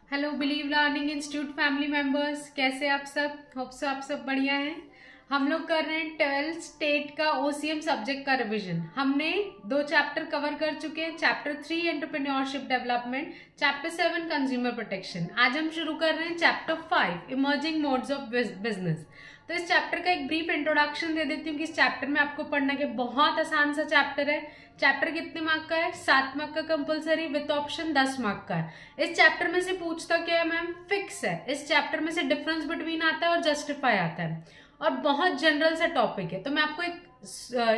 Hello believe learning institute family members, कैसे आप सब? होप सो आप सब बढ़िया हैं। हम लोग कर रहे हैं 12th स्टेट का ओसीएम सब्जेक्ट का रिवीजन। हमने 2 चैप्टर कवर कर चुके हैं। Chapter 3 entrepreneurship development, chapter 7 consumer protection. आज हम शुरू कर रहे हैं chapter 5 emerging modes of business. तो इस चैप्टर का एक ब्रीफ इंट्रोडक्शन दे देती हूँ कि इस चैप्टर में आपको पढ़ना के बहुत आसान सा चैप्टर है। चैप्टर कितने मार्क का है? 7 मार्क का कंपलसरी, विद ऑप्शन 10 मार्क का है। इस चैप्टर में से पूछता क्या है मैम? फिक्स है। इस चैप्टर में से डिफरेंस बिटवीन आता है और जस्टिफाई आता है और बहुत जनरल सा टॉपिक है। तो मैं आपको एक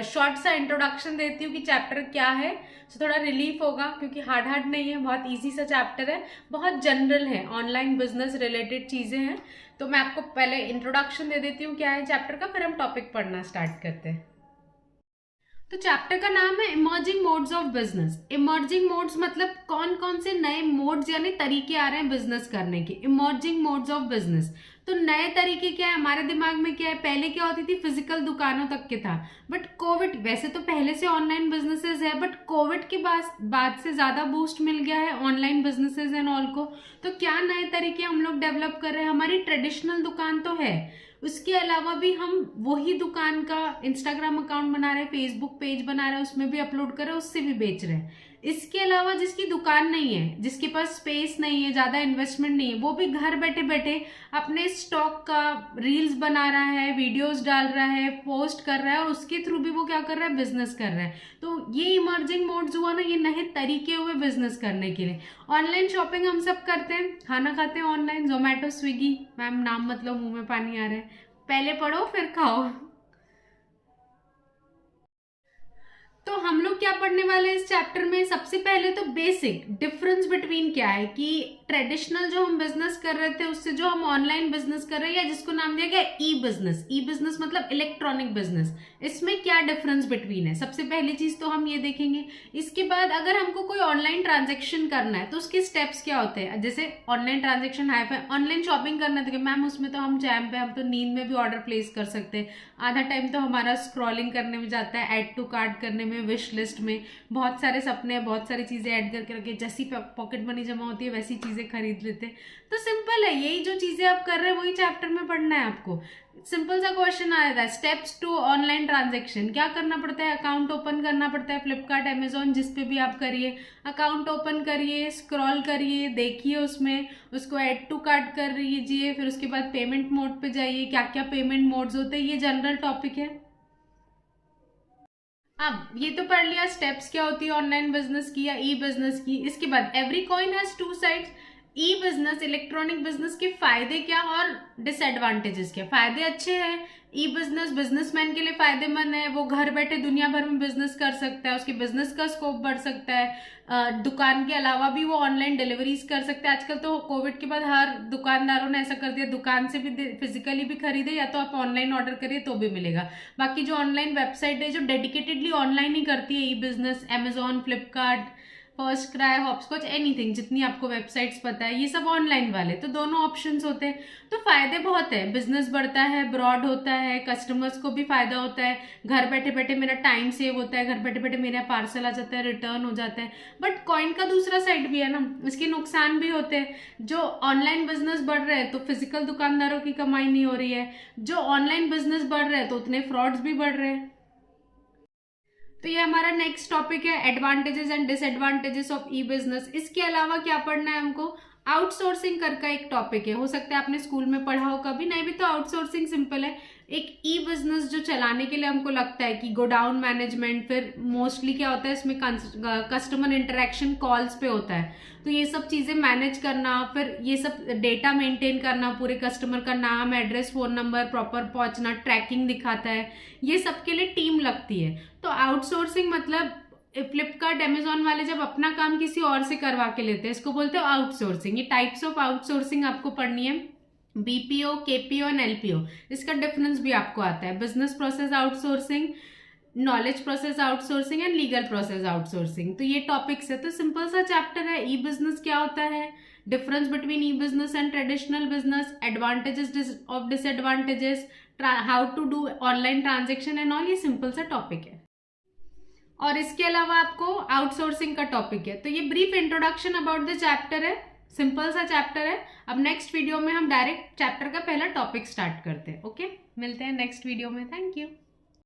शॉर्ट सा इंट्रोडक्शन देती हूँ कि चैप्टर क्या है, तो थोड़ा रिलीफ होगा क्योंकि हार्ड नहीं है, बहुत इजी सा चैप्टर है, बहुत जनरल है, ऑनलाइन बिजनेस रिलेटेड चीजें हैं। तो मैं आपको पहले इंट्रोडक्शन दे देती हूँ क्या है चैप्टर का, फिर हम टॉपिक पढ़ना स्टार्ट करते हैं। तो चैप्टर का नाम है emerging modes of business. Emerging modes मतलब कौन कौन से नए मोड्स यानी तरीके आ रहे हैं बिजनेस करने के। इमर्जिंग मोड्स ऑफ बिजनेस, तो नए तरीके क्या है हमारे दिमाग में? क्या है, पहले क्या होती थी, फिजिकल दुकानों तक के था, बट कोविड, वैसे तो पहले से ऑनलाइन बिजनेसेस है, बट कोविड के बाद से ज्यादा बूस्ट मिल गया है ऑनलाइन बिजनेसेस एंड ऑल को। तो क्या नए तरीके हम लोग डेवलप कर रहे हैं? हमारी ट्रेडिशनल दुकान तो है, उसके अलावा भी हम वही दुकान का इंस्टाग्राम अकाउंट बना रहे हैं, फेसबुक पेज बना रहे हैं, उसमें भी अपलोड कर रहे हैं, उससे भी बेच रहे हैं। इसके अलावा जिसकी दुकान नहीं है, जिसके पास स्पेस नहीं है, ज्यादा इन्वेस्टमेंट नहीं है, वो भी घर बैठे बैठे अपने स्टॉक का रील्स बना रहा है, वीडियोस डाल रहा है, पोस्ट कर रहा है और उसके थ्रू भी वो क्या कर रहा है, बिजनेस कर रहा है। तो ये इमर्जिंग मोड्स हुआ ना, ये नए तरीके हुए बिजनेस करने के लिए। ऑनलाइन शॉपिंग हम सब करते हैं, खाना खाते हैं ऑनलाइन, जोमेटो, स्विगी। मैम नाम मतलब मुंह में पानी आ रहा है, पहले पढ़ो फिर खाओ। तो हम लोग क्या पढ़ने वाले हैं इस चैप्टर में? सबसे पहले तो बेसिक डिफरेंस बिटवीन क्या है कि ट्रेडिशनल जो हम बिजनेस कर रहे थे उससे जो हम ऑनलाइन बिजनेस कर रहे हैं, या जिसको नाम दिया गया ई बिजनेस। ई बिजनेस मतलब इलेक्ट्रॉनिक बिजनेस, इसमें क्या डिफरेंस बिटवीन है, सबसे पहली चीज तो हम ये देखेंगे। इसके बाद अगर हमको कोई ऑनलाइन ट्रांजेक्शन करना है तो उसके स्टेप्स क्या होते हैं। जैसे ऑनलाइन ट्रांजेक्शन है, ऑनलाइन शॉपिंग करना है तो मैम उसमें तो हम जैम पे, हम तो नींद में भी ऑर्डर प्लेस कर सकते हैं। आधा टाइम तो हमारा स्क्रॉलिंग करने में जाता है, ऐड टू कार्ट करने में, विश लिस्ट में, बहुत सारे सपने, बहुत सारी चीजें ऐड करके रखे, जैसी पॉकेट मनी जमा होती है वैसी चीजें खरीद लेते हैं। तो सिंपल है, यही जो चीजें आप कर रहे हैं वही चैप्टर में पढ़ना है आपको। सिंपल सा क्वेश्चन आया था, स्टेप्स टू ऑनलाइन ट्रांजेक्शन, क्या करना पड़ता है? अकाउंट ओपन करना पड़ता है, फ्लिपकार्ट, अमेजोन, जिस पे भी आप करिए, अकाउंट ओपन करिए, स्क्रॉल करिए, देखिए उसमें, उसको ऐड टू कार्ट कर लीजिए, फिर उसके बाद पेमेंट मोड पे जाइए, क्या क्या पेमेंट मोड्स होते हैं, ये जनरल टॉपिक है। अब ये तो पढ़ लिया स्टेप्स क्या होती है ऑनलाइन बिजनेस की या ई बिजनेस की। इसके बाद every coin has two sides. E business, electronic business के फायदे क्या और डिसएडवांटेजेस क्या? फायदे अच्छे हैं, ई बिजनेस बिजनेसमैन के लिए फायदेमंद है, वो घर बैठे दुनिया भर में बिजनेस कर सकता है, उसके बिजनेस का स्कोप बढ़ सकता है। दुकान के अलावा भी वो ऑनलाइन डिलीवरीज कर सकते हैं। आजकल तो कोविड के बाद हर दुकानदारों ने ऐसा कर दिया, दुकान से भी फिजिकली भी खरीदे या तो आप ऑनलाइन ऑर्डर करिए तो भी मिलेगा। बाकी जो ऑनलाइन वेबसाइट है जो डेडिकेटेडली ऑनलाइन ही करती है e business, Amazon, Flipkart, FirstCry, Hopscotch, anything, जितनी आपको वेबसाइट्स पता है, ये सब ऑनलाइन वाले, तो दोनों ऑप्शंस होते हैं। तो फायदे बहुत है, बिजनेस बढ़ता है, ब्रॉड होता है, कस्टमर्स को भी फायदा होता है, घर बैठे बैठे मेरा टाइम सेव होता है, घर बैठे बैठे मेरा पार्सल आ जाता है, रिटर्न हो जाता है। बट कॉइन का दूसरा साइड भी है ना, इसके नुकसान भी होते हैं। जो ऑनलाइन बिजनेस बढ़ रहे हैं तो फिजिकल दुकानदारों की कमाई नहीं हो रही है, जो ऑनलाइन बिजनेस बढ़ रहे हैं तो उतने फ्रॉड्स भी बढ़ रहे हैं। तो ये हमारा नेक्स्ट टॉपिक है, advantages and disadvantages of E business. इसके अलावा क्या पढ़ना है हमको? आउटसोर्सिंग कर का एक टॉपिक है, हो सकता है आपने स्कूल में पढ़ा हो कभी, नहीं भी तो आउटसोर्सिंग सिंपल है। एक ई बिजनेस जो चलाने के लिए हमको लगता है कि गोडाउन मैनेजमेंट, फिर मोस्टली क्या होता है इसमें कस्टमर इंटरेक्शन कॉल्स पे होता है, तो ये सब चीजें मैनेज करना, फिर ये सब डेटा मेंटेन करना, पूरे कस्टमर का नाम, एड्रेस, फोन नंबर, प्रॉपर पहुंचना, ट्रैकिंग दिखाता है, ये सब के लिए टीम लगती है। तो आउटसोर्सिंग मतलब फ्लिपकार्ट, अमेजोन वाले जब अपना काम किसी और से करवा के लेते हैं, इसको बोलते हैं आउटसोर्सिंग। ये टाइप्स ऑफ आउटसोर्सिंग आपको पढ़नी है, बीपीओ, केपीओ एंड एलपीओ। इसका डिफरेंस भी आपको आता है, business process outsourcing, knowledge process outsourcing and legal process outsourcing. तो ये टॉपिक्स है। तो सिंपल सा चैप्टर है, ई बिजनेस क्या होता है, difference between e business and traditional business, advantages of disadvantages, how to do online transaction and all, ये सिंपल सा टॉपिक है। और इसके अलावा आपको आउटसोर्सिंग का टॉपिक है। तो ये brief introduction about the chapter है। सिंपल सा चैप्टर है। अब नेक्स्ट वीडियो में हम डायरेक्ट चैप्टर का पहला टॉपिक स्टार्ट करते हैं। ओके, मिलते हैं नेक्स्ट वीडियो में। Thank you.